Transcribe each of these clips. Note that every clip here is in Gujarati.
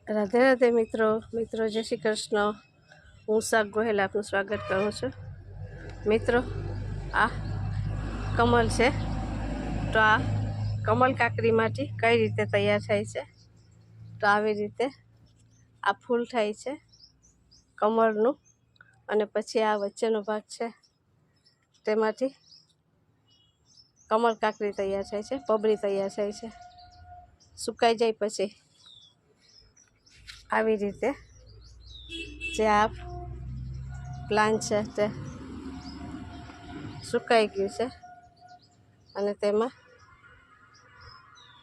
રાધે રાધે મિત્રો જય શ્રી કૃષ્ણ। હું શાક ગોહેલ આપનું સ્વાગત કરું છું। મિત્રો આ કમળ છે, તો આ કમળ કાકરીમાંથી કઈ રીતે તૈયાર થાય છે, તો આવી રીતે આ ફૂલ થાય છે કમળનું, અને પછી આ વચ્ચેનો ભાગ છે તેમાંથી કમળ કાકરી તૈયાર થાય છે, પબરી તૈયાર થાય છે। સુકાઈ જાય પછી આવી રીતે જે આ પ્લાન્ટ છે તે સુકાઈ ગયું છે અને તેમાં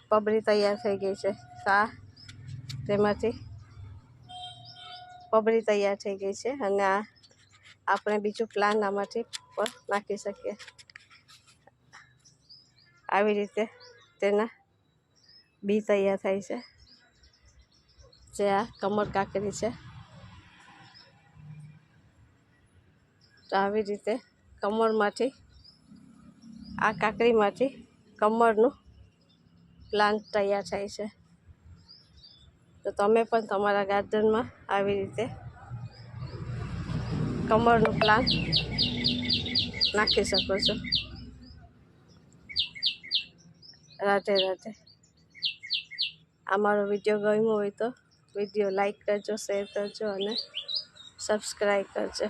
પબરી તૈયાર થઈ ગઈ છે। આ તેમાંથી પબરી તૈયાર થઈ ગઈ છે અને આ આપણે બીજું પ્લાન્ટ આમાંથી પણ નાખી શકીએ। આવી રીતે તેના બી તૈયાર થાય છે, જે આ કમળ કાકરી છે। તો આવી રીતે કમળમાંથી આ કાકરીમાંથી કમળનું પ્લાન્ટ તૈયાર થાય છે। તો તમે પણ તમારા ગાર્ડનમાં આવી રીતે કમળનું પ્લાન્ટ નાખી શકો છો। રાધે રાધે। અમારો વિડીયો ગમ્યો હોય તો વિડીયો લાઈક કરજો, શેર કરજો અને સબસ્ક્રાઈબ કરજો।